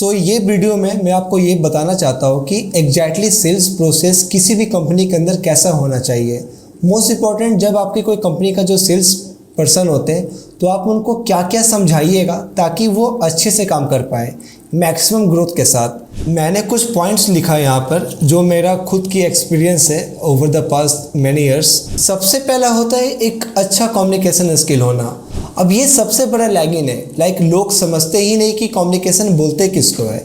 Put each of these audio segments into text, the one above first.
ये वीडियो में मैं आपको ये बताना चाहता हूँ कि एग्जैक्टली सेल्स प्रोसेस किसी भी कंपनी के अंदर कैसा होना चाहिए। मोस्ट इम्पॉर्टेंट, जब आपकी कोई कंपनी का जो सेल्स पर्सन होते हैं तो आप उनको क्या क्या समझाइएगा ताकि वो अच्छे से काम कर पाए मैक्सिमम ग्रोथ के साथ। मैंने कुछ पॉइंट्स लिखा है यहाँ पर जो मेरा खुद की एक्सपीरियंस है over the past many years. सबसे पहला होता है एक अच्छा कम्युनिकेशन स्किल होना। अब ये सबसे बड़ा लैगिन है, लोग समझते ही नहीं कि कम्युनिकेशन बोलते किसको है।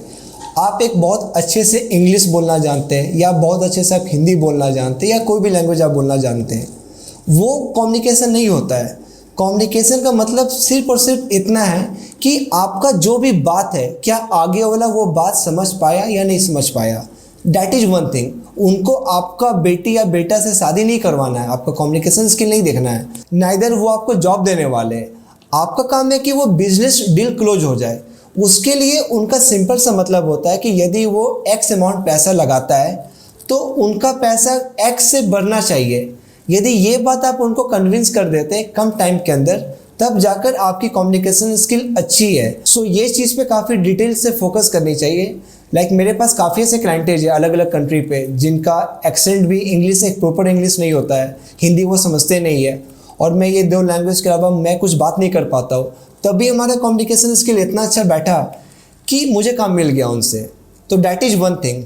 आप एक बहुत अच्छे से इंग्लिश बोलना जानते हैं या बहुत अच्छे से आप हिंदी बोलना जानते हैं या कोई भी लैंग्वेज आप बोलना जानते हैं, वो कम्युनिकेशन नहीं होता है। कम्युनिकेशन का मतलब सिर्फ और सिर्फ इतना है कि आपका जो भी बात है क्या आगे वाला वो बात समझ पाया या नहीं समझ पाया। That is one thing. उनको आपका बेटी या बेटा से शादी नहीं करवाना है, आपका कम्युनिकेशन स्किल नहीं देखना है, नाइदर वो आपको जॉब देने वाले हैं। आपका काम है कि वो बिजनेस डील क्लोज हो जाए। उसके लिए उनका सिंपल सा मतलब होता है कि यदि वो एक्स अमाउंट पैसा लगाता है तो उनका पैसा एक्स से बढ़ना चाहिए। यदि ये बात आप उनको कन्विंस कर देते हैं कम टाइम के अंदर, तब जाकर आपकी कम्युनिकेशन स्किल अच्छी है। ये चीज़ पे काफ़ी डिटेल से फोकस करनी चाहिए। मेरे पास काफ़ी ऐसे क्लाइंटेज है अलग अलग कंट्री पे जिनका एक्सेंट भी इंग्लिश एक प्रॉपर इंग्लिश नहीं होता है, हिंदी वो समझते नहीं है, और मैं ये दो लैंग्वेज के अलावा मैं कुछ बात नहीं कर पाता हूँ। तभी हमारा कम्युनिकेशन स्किल इतना अच्छा बैठा कि मुझे काम मिल गया उनसे। तो that is one thing.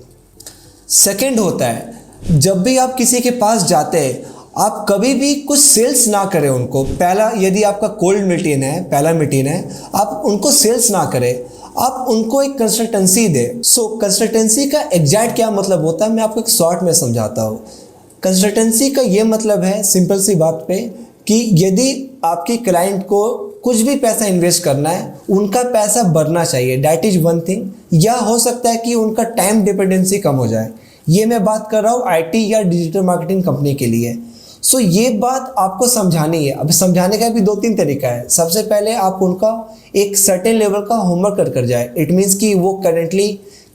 Second होता है, जब भी आप किसी के पास जाते हैं आप कभी भी कुछ सेल्स ना करें उनको। पहला, यदि आपका कोल्ड मीटिंग है, पहला मीटिंग है, आप उनको सेल्स ना करें, आप उनको एक कंसल्टेंसी दें। कंसल्टेंसी का एग्जैक्ट क्या मतलब होता है मैं आपको एक शॉर्ट में समझाता हूँ। कंसल्टेंसी का ये मतलब है सिंपल सी बात पे कि यदि आपके क्लाइंट को कुछ भी पैसा इन्वेस्ट करना है, उनका पैसा बढ़ना चाहिए। That is one thing. या हो सकता है कि उनका टाइम डिपेंडेंसी कम हो जाए। ये मैं बात कर रहा हूँ आईटी या डिजिटल मार्केटिंग कंपनी के लिए। ये बात आपको समझानी है। अब समझाने का भी दो तीन तरीका है। सबसे पहले आप उनका एक सर्टेन लेवल का होमवर्क कर जाए। इट मीन्स कि वो करेंटली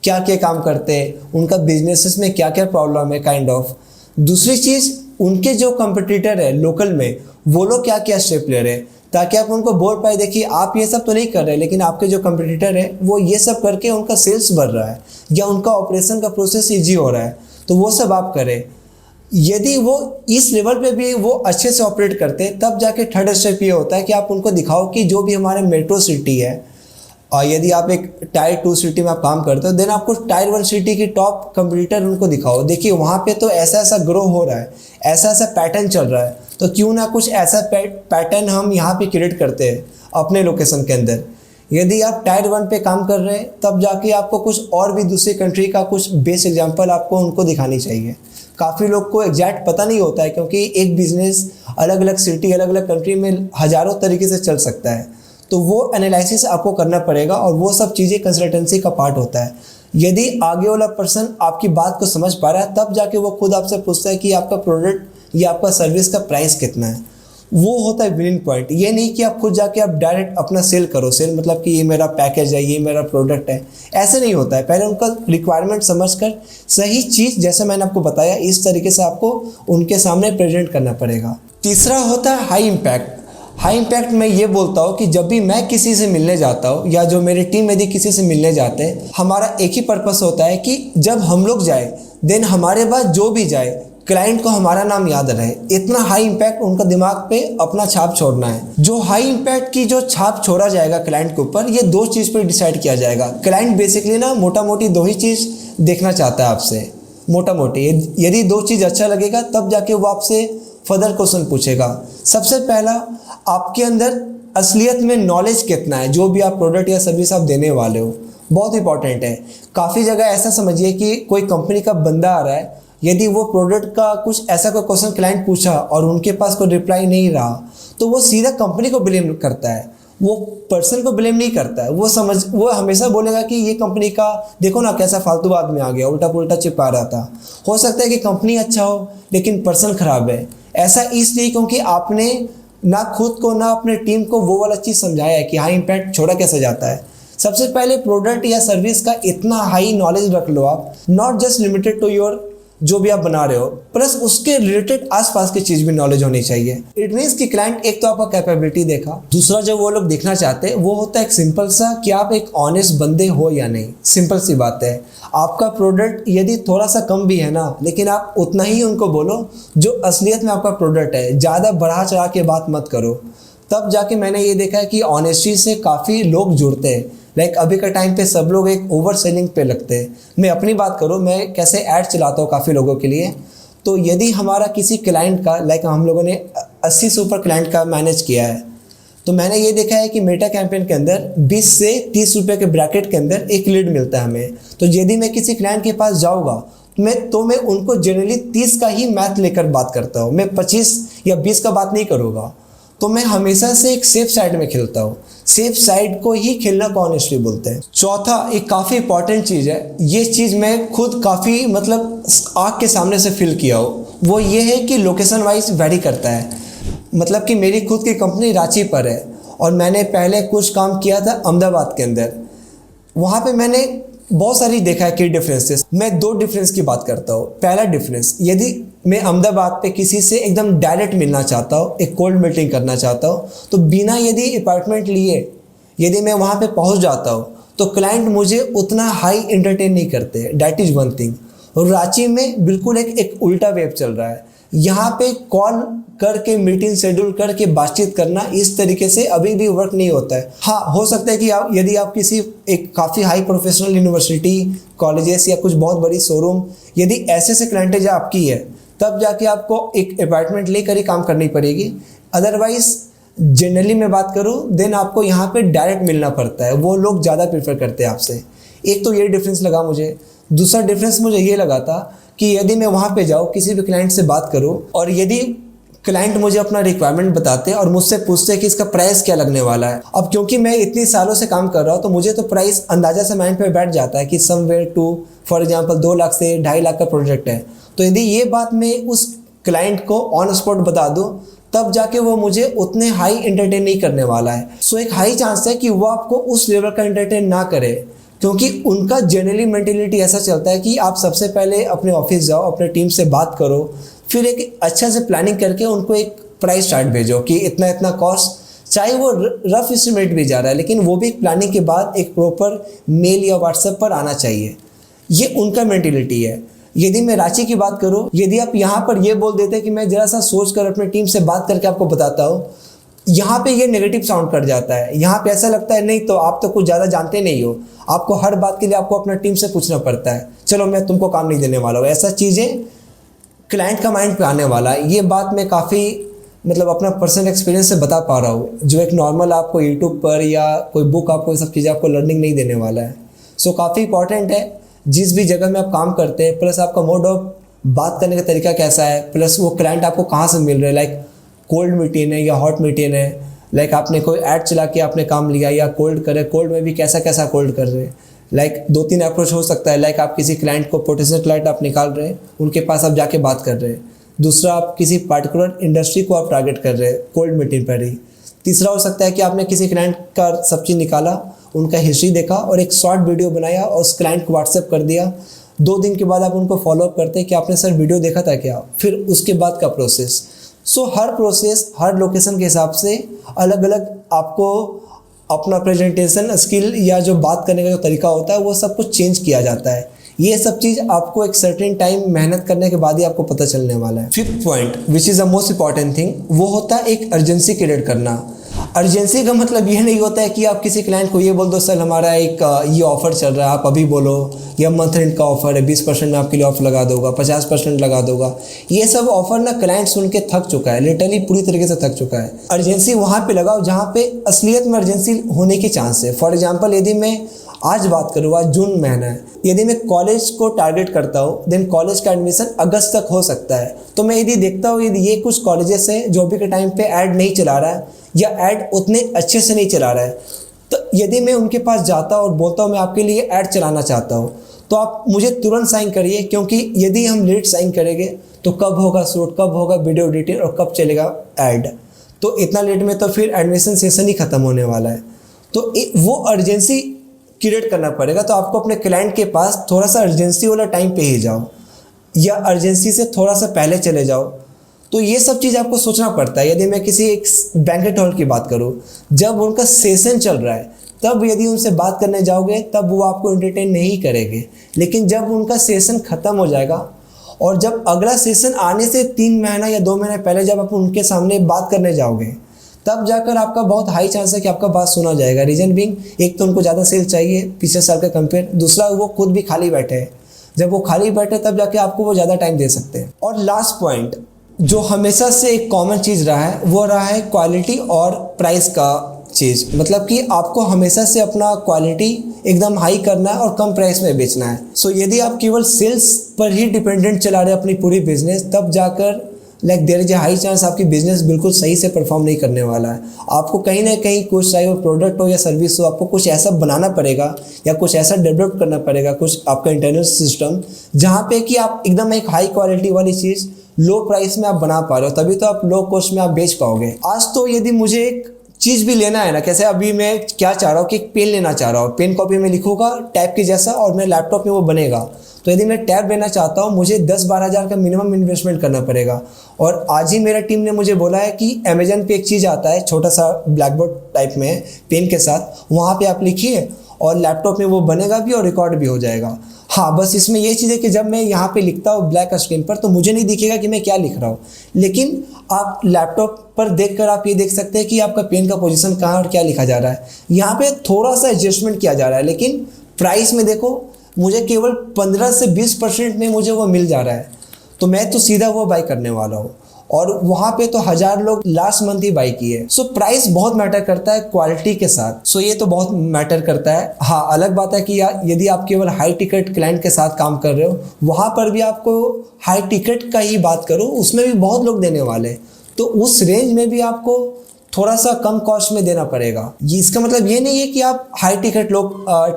क्या क्या काम करते हैं, उनका बिजनेसेस में क्या क्या प्रॉब्लम है काइंड ऑफ। दूसरी चीज़, उनके जो कंपटीटर है लोकल में वो लोग क्या क्या स्टेप ले रहे हैं, ताकि आप उनको बोल पाए देखिए आप ये सब तो नहीं कर रहे लेकिन आपके जो कंपटीटर है वो ये सब करके उनका सेल्स बढ़ रहा है या उनका ऑपरेशन का प्रोसेस ईजी हो रहा है, तो वो सब आप करें। यदि वो इस लेवल पे भी वो अच्छे से ऑपरेट करते हैं, तब जाके थर्ड स्टेप ये होता है कि आप उनको दिखाओ कि जो भी हमारे मेट्रो सिटी है, और यदि आप एक टायर 2 सिटी में आप काम करते हो, देन आपको टायर 1 सिटी की टॉप कंपटीटर उनको दिखाओ। देखिए वहाँ पे तो ऐसा ऐसा ग्रो हो रहा है, ऐसा ऐसा पैटर्न चल रहा है, तो क्यों ना कुछ ऐसा पैटर्न हम यहाँ पे क्रिएट करते हैं अपने लोकेशन के अंदर। यदि आप टायर 1 पे काम कर रहे हैं, तब जाके आपको कुछ और भी दूसरी कंट्री का कुछ बेस्ट एग्जाम्पल आपको उनको दिखानी चाहिए। काफ़ी लोग को एग्जैक्ट पता नहीं होता है क्योंकि एक बिजनेस अलग अलग सिटी अलग अलग कंट्री में हज़ारों तरीके से चल सकता है, तो वो एनालिसिस आपको करना पड़ेगा और वो सब चीज़ें कंसल्टेंसी का पार्ट होता है। यदि आगे वाला पर्सन आपकी बात को समझ पा रहा है, तब जाके वो खुद आपसे पूछता है कि आपका प्रोडक्ट या आपका सर्विस का प्राइस कितना है। वो होता है विनिंग पॉइंट। ये नहीं कि आप खुद जाके आप डायरेक्ट अपना सेल करो। सेल मतलब कि ये मेरा पैकेज है, ये मेरा प्रोडक्ट है, ऐसे नहीं होता है। पहले उनका रिक्वायरमेंट समझकर सही चीज़ जैसे मैंने आपको बताया इस तरीके से आपको उनके सामने प्रेजेंट करना पड़ेगा। तीसरा होता है हाई इम्पैक्ट। हाई इम्पैक्ट में ये बोलता हूँ कि जब भी मैं किसी से मिलने जाता हूँ या जो मेरी टीम यदि किसी से मिलने जाते हैं, हमारा एक ही पर्पस होता है कि जब हम लोग जाए देन हमारे बाद जो भी जाए क्लाइंट को हमारा नाम याद रहे। इतना हाई इम्पैक्ट उनका दिमाग पे अपना छाप छोड़ना है। जो हाई इम्पैक्ट की जो छाप छोड़ा जाएगा क्लाइंट के ऊपर, ये दो चीज़ पर डिसाइड किया जाएगा। क्लाइंट बेसिकली ना मोटा मोटी दो ही चीज़ देखना चाहता है आपसे, मोटा मोटी। यदि दो चीज़ अच्छा लगेगा तब जाके वो आपसे फर्दर क्वेश्चन पूछेगा। सबसे पहला, आपके अंदर असलियत में नॉलेज कितना है, जो भी आप प्रोडक्ट या सर्विस आप देने वाले हो, बहुत इंपॉर्टेंट है। काफ़ी जगह ऐसा समझिए कि कोई कंपनी का बंदा आ रहा है, यदि वो प्रोडक्ट का कुछ ऐसा कोई क्वेश्चन क्लाइंट पूछा और उनके पास कोई रिप्लाई नहीं रहा, तो वो सीधा कंपनी को ब्लेम करता है, वो पर्सन को ब्लेम नहीं करता है। वो हमेशा बोलेगा कि ये कंपनी का देखो ना कैसा फालतू आदमी आ गया, उल्टा पुल्टा चिपका रहा था। हो सकता है कि कंपनी अच्छा हो लेकिन पर्सन खराब है। ऐसा इसलिए क्योंकि आपने ना खुद को ना अपने टीम को वो वाला चीज़ समझाया है कि हाई इम्पैक्ट छोड़ा कैसे जाता है। सबसे पहले प्रोडक्ट या सर्विस का इतना हाई नॉलेज रख लो आप, not just limited to your जो भी आप बना रहे हो, प्लस उसके रिलेटेड आसपास की चीज भी नॉलेज होनी चाहिए। इट मीन्स कि क्लाइंट एक तो आपका कैपेबिलिटी देखा, दूसरा जो वो लोग देखना चाहते हैं वो होता है एक सिंपल सा कि आप एक ऑनेस्ट बंदे हो या नहीं। सिंपल सी बात है, आपका प्रोडक्ट यदि थोड़ा सा कम भी है ना, लेकिन आप उतना ही उनको बोलो जो असलियत में आपका प्रोडक्ट है, ज़्यादा बढ़ा चढ़ा के बात मत करो। तब जाके मैंने ये देखा है कि ऑनेस्टी से काफ़ी लोग जुड़ते हैं। लाइक अभी का टाइम पे सब लोग एक ओवर सेलिंग पे लगते हैं। मैं अपनी बात करूँ, मैं कैसे ऐड चलाता हूँ काफ़ी लोगों के लिए, तो यदि हमारा किसी क्लाइंट का, लाइक हम लोगों ने 80 से ऊपर क्लाइंट का मैनेज किया है, तो मैंने ये देखा है कि मेटा कैंपेन के अंदर 20 से 30 रुपये के ब्रैकेट के अंदर एक लीड मिलता है हमें। तो यदि मैं किसी क्लाइंट के पास जाऊँगा मैं उनको जनरली 30 का ही मैथ लेकर बात करता हूँ, मैं 25 या 20 का बात नहीं करूँगा। तो मैं हमेशा से एक सेफ साइड में खेलता हूँ। सेफ साइड को ही खेलना को ऑनेस्टली बोलते हैं। चौथा एक काफ़ी इंपॉर्टेंट चीज़ है, ये चीज़ मैं खुद काफ़ी मतलब आँख के सामने से फील किया हो, वो ये है कि लोकेशन वाइज वैरी करता है। मतलब कि मेरी खुद की कंपनी रांची पर है और मैंने पहले कुछ काम किया था अहमदाबाद के अंदर। वहाँ पे मैंने बहुत सारी देखा है कि डिफरेंसेस। मैं 2 डिफरेंस की बात करता हूँ। पहला डिफरेंस, यदि मैं अहमदाबाद पे किसी से एकदम डायरेक्ट मिलना चाहता हूँ, एक कोल्ड मीटिंग करना चाहता हूँ, तो बिना यदि अपार्टमेंट लिए यदि मैं वहाँ पे पहुँच जाता हूँ तो क्लाइंट मुझे उतना हाई एंटरटेन नहीं करते। That is one thing. और रांची में बिल्कुल एक उल्टा वेव चल रहा है। यहाँ पे कॉल करके मीटिंग शेड्यूल करके बातचीत करना इस तरीके से अभी भी वर्क नहीं होता है। हाँ, हो सकता है कि यदि आप किसी एक काफ़ी हाई प्रोफेशनल यूनिवर्सिटी, कॉलेजेस या कुछ बहुत बड़ी शोरूम, यदि ऐसे से क्लाइंटेज आपकी है, तब जाके आपको एक अपार्टमेंट लेकर ही काम करनी पड़ेगी। अदरवाइज जनरली मैं बात करूँ, देन आपको यहाँ पे डायरेक्ट मिलना पड़ता है। वो लोग ज़्यादा प्रेफर करते हैं आपसे। एक तो ये डिफरेंस लगा मुझे। दूसरा डिफरेंस मुझे ये लगा था कि यदि मैं वहाँ पे जाऊँ, किसी भी क्लाइंट से बात करूँ, और यदि क्लाइंट मुझे अपना रिक्वायरमेंट बताते हैं और मुझसे पूछते हैं कि इसका प्राइस क्या लगने वाला है। अब क्योंकि मैं इतनी सालों से काम कर रहा हूँ तो मुझे तो प्राइस अंदाज़ा से माइंड पे बैठ जाता है कि somewhere to for example 2 lakh से 2.5 लाख का प्रोजेक्ट है। तो यदि ये बात मैं उस क्लाइंट को ऑन स्पॉट बता दूँ, तब जाके वो मुझे उतने हाई एंटरटेन नहीं करने वाला है। सो एक हाई चांस है कि वो आपको उस लेवल का एंटरटेन ना करे, क्योंकि उनका जनरली मेंटेलिटी ऐसा चलता है कि आप सबसे पहले अपने ऑफिस जाओ, अपने टीम से बात करो, फिर एक अच्छा से प्लानिंग करके उनको एक प्राइस चार्ट भेजो कि इतना इतना कॉस्ट, चाहे वो रफ एस्टिमेट भी जा रहा है, लेकिन वो भी प्लानिंग के बाद एक प्रॉपर मेल या व्हाट्सएप पर आना चाहिए। ये उनका मेंटेलिटी है। यदि मैं रांची की बात करूँ, यदि आप यहाँ पर ये बोल देते कि मैं ज़रा सा सोच कर अपनी टीम से बात करके आपको बताता हूँ, यहाँ पे ये नेगेटिव साउंड कर जाता है। यहाँ पे ऐसा लगता है नहीं तो आप तो कुछ ज़्यादा जानते नहीं हो, आपको हर बात के लिए आपको अपना टीम से पूछना पड़ता है, चलो मैं तुमको काम नहीं देने वाला हूँ। ऐसा चीज़ें क्लाइंट का माइंड पे आने वाला है। ये बात मैं काफ़ी मतलब अपना पर्सनल एक्सपीरियंस से बता पा रहा हूँ, जो एक नॉर्मल आपको यूट्यूब पर या कोई बुक आपको ये सब चीज़ें आपको लर्निंग नहीं देने वाला है। सो काफ़ी इंपॉर्टेंट है जिस भी जगह में आप काम करते हैं, प्लस आपका मोड ऑफ बात करने का तरीका कैसा है, प्लस वो क्लाइंट आपको कहाँ से मिल रहे हैं, लाइक कोल्ड मीटिंग है या हॉट मीटिंग है, लाइक आपने कोई ऐड चला के आपने काम लिया या कोल्ड करे, कोल्ड में भी कैसा कैसा कोल्ड कर रहे हैं। लाइक 2-3 अप्रोच हो सकता है। लाइक आप किसी क्लाइंट को, पोटेंशियल क्लाइंट आप निकाल रहे हैं, उनके पास आप जाके बात कर रहे हैं। दूसरा, आप किसी पार्टिकुलर इंडस्ट्री को आप टारगेट कर रहे हैं कोल्ड मीटिंग पर ही। तीसरा हो सकता है कि आपने किसी क्लाइंट का सब चीज़ निकाला, उनका हिस्ट्री देखा और एक शॉर्ट वीडियो बनाया और उस क्लाइंट को व्हाट्सएप कर दिया। 2 दिन के बाद आप उनको फॉलोअप करते हैं कि आपने सर वीडियो देखा था क्या, फिर उसके बाद का प्रोसेस। सो हर प्रोसेस हर लोकेशन के हिसाब से अलग अलग आपको अपना प्रेजेंटेशन स्किल या जो बात करने का जो तरीका होता है वो सब कुछ चेंज किया जाता है। ये सब चीज़ आपको एक सर्टेन टाइम मेहनत करने के बाद ही आपको पता चलने वाला है। 5th point which is the most important thing, वो होता है एक अर्जेंसी क्रिएट करना। अर्जेंसी का मतलब ये नहीं होता है कि आप किसी क्लाइंट को ये बोल दो सर हमारा एक ये ऑफ़र चल रहा है, आप अभी बोलो, या मंथ एंड का ऑफ़र है 20% में आपके लिए ऑफ लगा दूंगा, 50% लगा दूंगा। ये सब ऑफ़र ना क्लाइंट सुन के थक चुका है, लिटरली पूरी तरीके से थक चुका है। अर्जेंसी वहाँ पे लगाओ जहाँ पे असलियत में अर्जेंसी होने की चांस है। फॉर एग्जाम्पल, यदि मैं आज बात करूँ, आज जून महीना है, यदि मैं कॉलेज को टारगेट करता हूँ, देन कॉलेज का एडमिशन अगस्त तक हो सकता है। तो मैं यदि देखता हूँ यदि ये कुछ कॉलेजेस है जो अभी के टाइम पे ऐड नहीं चला रहा है या ऐड उतने अच्छे से नहीं चला रहा है, तो यदि मैं उनके पास जाता हूँ और बोलता हूँ मैं आपके लिए ऐड चलाना चाहता हूँ, तो आप मुझे तुरंत साइन करिए, क्योंकि यदि हम लेट साइन करेंगे तो कब होगा शूट, कब होगा वीडियो एडिटिंग और कब चलेगा ऐड। तो इतना लेट में तो फिर एडमिशन सेशन ही ख़त्म होने वाला है। तो वो अर्जेंसी क्रिएट करना पड़ेगा। तो आपको अपने क्लाइंट के पास थोड़ा सा अर्जेंसी वाला टाइम पे ही जाओ। या अर्जेंसी से थोड़ा सा पहले चले जाओ। तो ये सब चीज़ आपको सोचना पड़ता है। यदि मैं किसी एक बैंकेट हॉल की बात करूँ, जब उनका सेशन चल रहा है तब यदि उनसे बात करने जाओगे तब वो आपको एंटरटेन नहीं करेंगे। लेकिन जब उनका सेशन ख़त्म हो जाएगा और जब अगला सेशन आने से 3 महीना या 2 महीने पहले जब आप उनके सामने बात करने जाओगे, तब जाकर आपका बहुत हाई चांस है कि आपका बात सुना जाएगा। रीज़न बीइंग, एक तो उनको ज़्यादा सेल चाहिए पिछले साल का कंपेयर, दूसरा वो खुद भी खाली बैठे हैं। जब वो खाली बैठे तब जाके आपको वो ज़्यादा टाइम दे सकते हैं। और लास्ट पॉइंट जो हमेशा से एक कॉमन चीज़ रहा है वो रहा है क्वालिटी और प्राइस का चीज़। मतलब कि आपको हमेशा से अपना क्वालिटी एकदम हाई करना है और कम प्राइस में बेचना है। सो यदि आप केवल सेल्स पर ही डिपेंडेंट चला रहे अपनी पूरी बिजनेस, तब जाकर there is a high chance आपकी बिजनेस बिल्कुल सही से परफॉर्म नहीं करने वाला है। आपको कहीं ना कहीं कुछ, चाहे वो प्रोडक्ट हो या सर्विस हो, आपको कुछ ऐसा बनाना पड़ेगा या कुछ ऐसा डेवलप करना पड़ेगा, कुछ आपका इंटरनल सिस्टम, जहाँ पे कि आप एकदम एक हाई क्वालिटी वाली चीज़ लो प्राइस में आप बना पा रहे हो, तभी तो आप लो कॉस्ट में आप बेच पाओगे। आज तो यदि मुझे एक चीज़ भी लेना है ना, कैसे अभी मैं क्या चाह रहा हूँ कि एक पेन लेना चाह रहा हूँ, पेन कॉपी में लिखूंगा टैब के जैसा और मेरे लैपटॉप में वो बनेगा। तो यदि मैं टैब लेना चाहता हूँ, मुझे 10-12 हज़ार का मिनिमम इन्वेस्टमेंट करना पड़ेगा। और आज ही मेरा टीम ने मुझे बोला है कि अमेजन पे एक चीज़ आता है छोटा सा ब्लैक बोर्ड टाइप में पेन के साथ, वहाँ पे आप लिखिए और लैपटॉप में वो बनेगा भी और रिकॉर्ड भी हो जाएगा। हाँ, बस इसमें ये चीज़ है कि जब मैं यहाँ पे लिखता हूँ ब्लैक स्क्रीन पर तो मुझे नहीं दिखेगा कि मैं क्या लिख रहा हूँ, लेकिन आप लैपटॉप पर देखकर आप ये देख सकते हैं कि आपका पेन का पोजीशन कहाँ और क्या लिखा जा रहा है। यहाँ पे थोड़ा सा एडजस्टमेंट किया जा रहा है, लेकिन प्राइस में देखो मुझे केवल 15 से 20% में मुझे वो मिल जा रहा है। तो मैं तो सीधा वो बाई करने वाला हूँ और वहाँ पे तो 1000 लोग लास्ट मंथ ही बाई किए। सो प्राइस बहुत मैटर करता है क्वालिटी के साथ। सो ये तो बहुत मैटर करता है। हाँ, अलग बात है कि यदि आप केवल हाई टिकट क्लाइंट के साथ काम कर रहे हो, वहाँ पर भी आपको हाई टिकट का ही बात करो, उसमें भी बहुत लोग देने वाले, तो उस रेंज में भी आपको थोड़ा सा कम कॉस्ट में देना पड़ेगा। ये इसका मतलब ये नहीं है कि आप हाई टिकट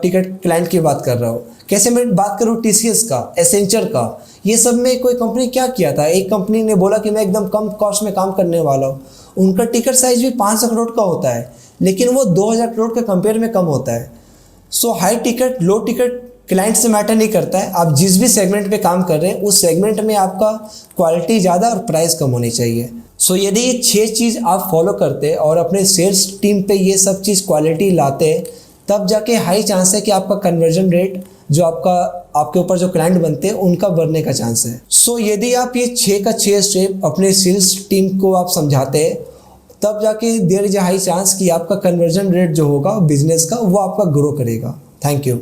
टिकट क्लाइंट की बात कर रहे हो। कैसे मैं बात करूँ TCS का, एसेंचर का, ये सब में कोई कंपनी क्या किया था, एक कंपनी ने बोला कि मैं एकदम कम कॉस्ट में काम करने वाला हूँ। उनका टिकट साइज भी 500 करोड़ का होता है, लेकिन वो 2000 करोड़ के कंपेयर में कम होता है। सो हाई टिकट लो टिकट क्लाइंट से मैटर नहीं करता है। आप जिस भी सेगमेंट पे काम कर रहे हैं उस सेगमेंट में आपका क्वालिटी ज़्यादा और प्राइस कम होनी चाहिए। सो यदि ये 6 चीज़ आप फॉलो करते और अपने सेल्स टीम पे ये सब चीज़ क्वालिटी लाते, तब जाके हाई चांस है कि आपका कन्वर्जन रेट जो आपके ऊपर जो क्लाइंट बनते हैं उनका बढ़ने का चांस है। सो यदि आप ये 6 का 6 स्टेप अपने सेल्स टीम को आप समझाते हैं, तब जाके there is a high chance कि आपका कन्वर्जन रेट जो होगा बिजनेस का वो आपका ग्रो करेगा। Thank you.